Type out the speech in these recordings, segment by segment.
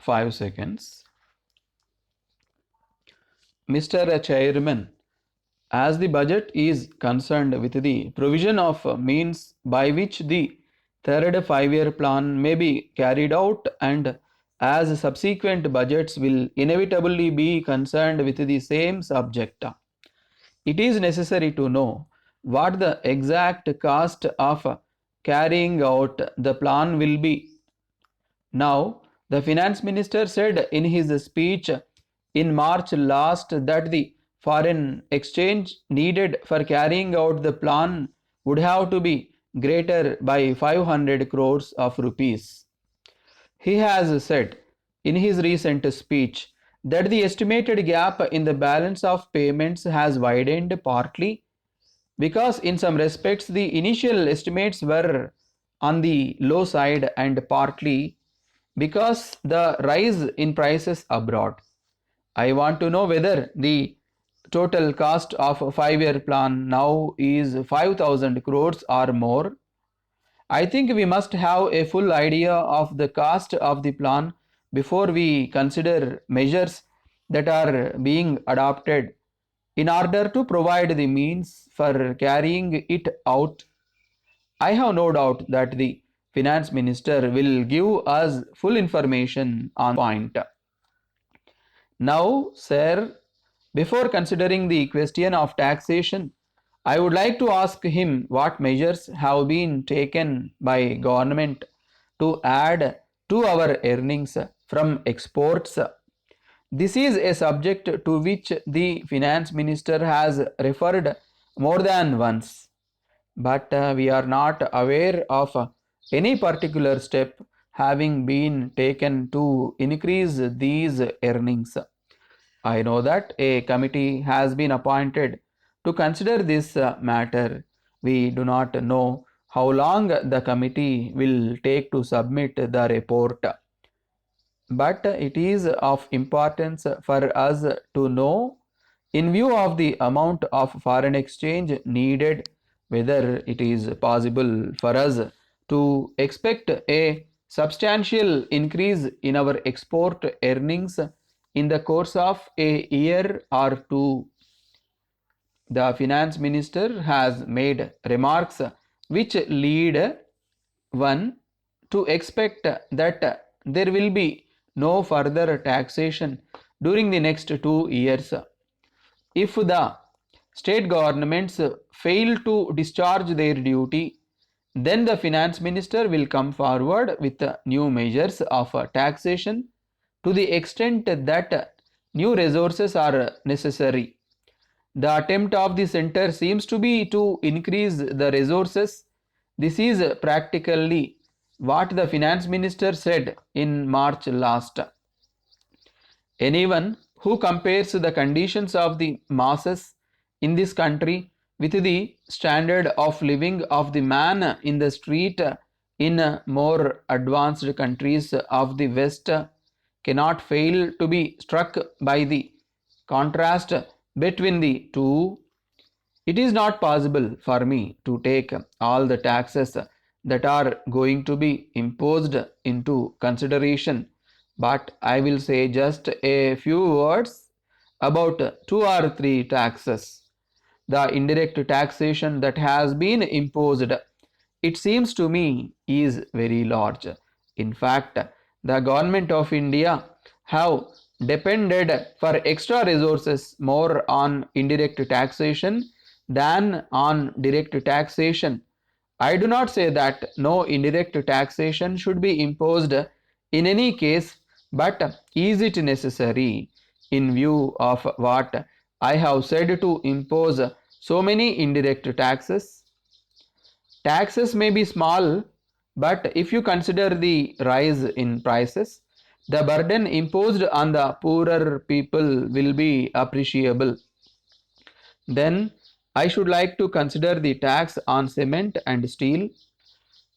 5 seconds. Mr. Chairman, as the budget is concerned with the provision of means by which the third 5-year plan may be carried out, and as subsequent budgets will inevitably be concerned with the same subject, it is necessary to know what the exact cost of carrying out the plan will be. Now, the finance minister said in his speech in March last that the foreign exchange needed for carrying out the plan would have to be greater by 500 crores of rupees. He has said in his recent speech that the estimated gap in the balance of payments has widened partly because in some respects the initial estimates were on the low side and partly because the rise in prices abroad. I want to know whether the total cost of a 5-year plan now is 5,000 crores or more. I think we must have a full idea of the cost of the plan before we consider measures that are being adopted in order to provide the means for carrying it out. I have no doubt that the finance minister will give us full information on point. Now, sir, before considering the question of taxation, I would like to ask him what measures have been taken by government to add to our earnings from exports. This is a subject to which the finance minister has referred more than once, but we are not aware of any particular step having been taken to increase these earnings. I know that a committee has been appointed to consider this matter. We do not know how long the committee will take to submit the report, but it is of importance for us to know, in view of the amount of foreign exchange needed, whether it is possible for us to expect a substantial increase in our export earnings in the course of a year or two. The finance minister has made remarks which lead one to expect that there will be no further taxation during the next 2 years. If the state governments fail to discharge their duty, then the finance minister will come forward with new measures of taxation to the extent that new resources are necessary. The attempt of the center seems to be to increase the resources. This is practically what the finance minister said in March last. Anyone who compares the conditions of the masses in this country with the standard of living of the man in the street in more advanced countries of the West cannot fail to be struck by the contrast between the two. It is not possible for me to take all the taxes that are going to be imposed into consideration, but I will say just a few words about 2 or 3 taxes. The indirect taxation that has been imposed, it seems to me, is very large. In fact, the government of India have depended for extra resources more on indirect taxation than on direct taxation. I do not say that no indirect taxation should be imposed in any case, but is it necessary in view of what I have said to impose so many indirect taxes? Taxes may be small, but if you consider the rise in prices, the burden imposed on the poorer people will be appreciable. Then I should like to consider the tax on cement and steel.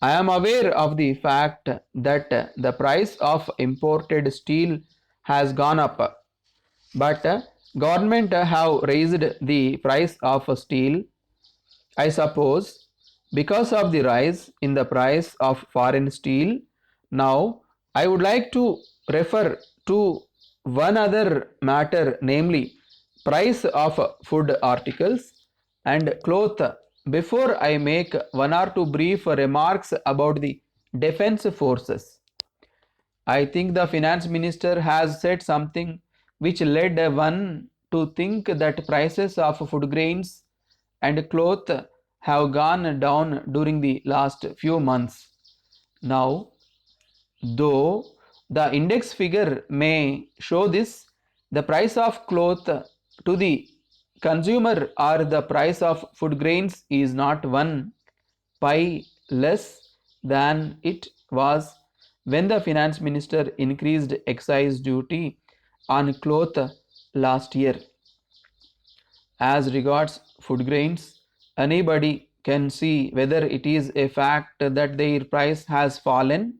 I am aware of the fact that the price of imported steel has gone up, but government have raised the price of steel, I suppose, because of the rise in the price of foreign steel. Now I would like to refer to one other matter, namely price of food articles and cloth, before I make one or two brief remarks about the defense forces. I think the finance minister has said something which led one to think that prices of food grains and cloth have gone down during the last few months. Now, though the index figure may show this, the price of cloth to the consumer or the price of food grains is not one pi less than it was when the finance minister increased excise duty on cloth last year. As regards food grains, anybody can see whether it is a fact that their price has fallen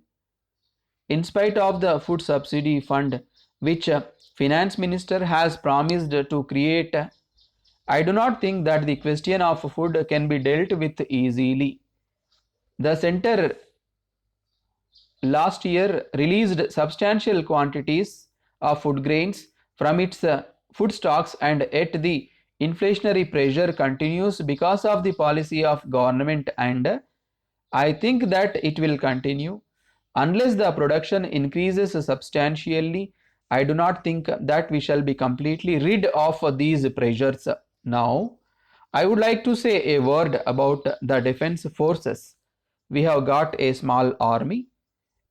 in spite of the food subsidy fund which finance minister has promised to create. I do not think that the question of food can be dealt with easily. The center last year released substantial quantities of food grains from its food stocks, and yet the inflationary pressure continues because of the policy of government, and I think that it will continue unless the production increases substantially. I do not think that we shall be completely rid of these pressures. Now I would like to say a word about the defense forces. We have got a small army.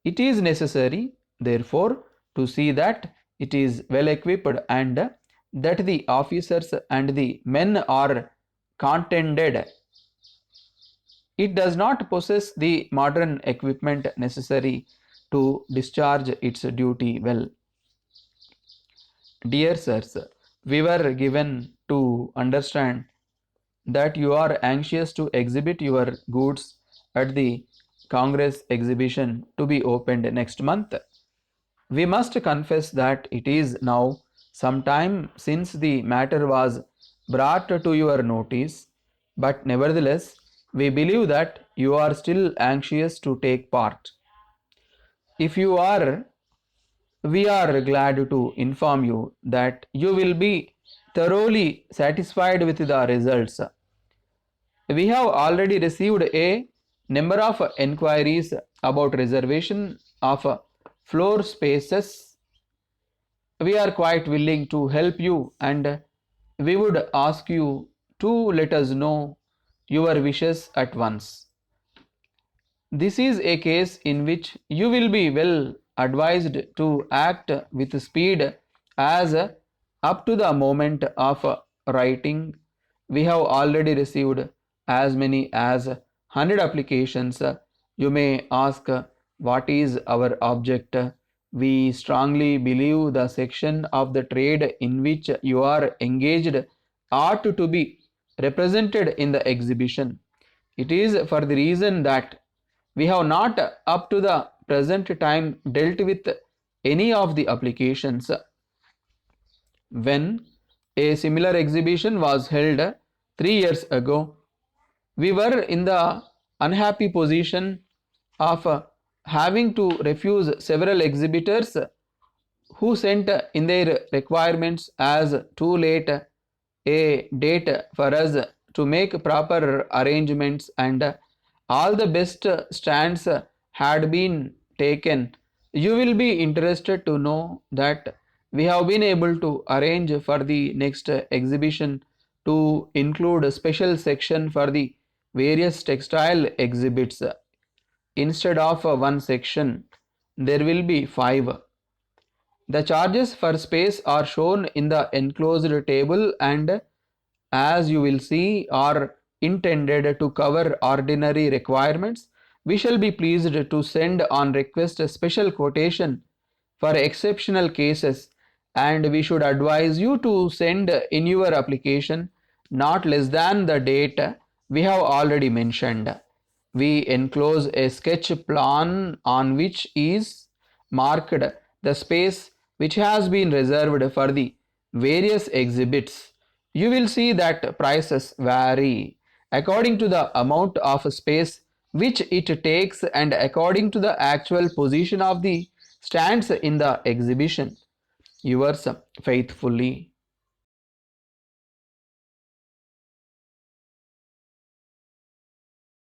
It is necessary, therefore, to see that it is well equipped and that the officers and the men are contented. It does not possess the modern equipment necessary to discharge its duty well. Dear sirs, we were given to understand that you are anxious to exhibit your goods at the Congress exhibition to be opened next month. We must confess that it is now some time since the matter was brought to your notice, but nevertheless, we believe that you are still anxious to take part. If you are, we are glad to inform you that you will be thoroughly satisfied with the results. We have already received a number of enquiries about reservation of floor spaces. We are quite willing to help you, and we would ask you to let us know your wishes at once. This is a case in which you will be well advised to act with speed, as up to the moment of writing we have already received as many as 100 applications. You may ask, what is our object? We strongly believe the section of the trade in which you are engaged ought to be represented in the exhibition. It is for the reason that we have not up to the present time dealt with any of the applications. When a similar exhibition was held 3 years ago, we were in the unhappy position of having to refuse several exhibitors who sent in their requirements as too late a date for us to make proper arrangements, and all the best stands had been taken. You will be interested to know that we have been able to arrange for the next exhibition to include a special section for the various textile exhibits. Instead of one section, there will be 5. The charges for space are shown in the enclosed table, and as you will see, are intended to cover ordinary requirements. We shall be pleased to send on request a special quotation for exceptional cases, and we should advise you to send in your application not less than the date we have already mentioned. We enclose a sketch plan on which is marked the space which has been reserved for the various exhibits. You will see that prices vary according to the amount of space which it takes and according to the actual position of the stands in the exhibition. Yours faithfully,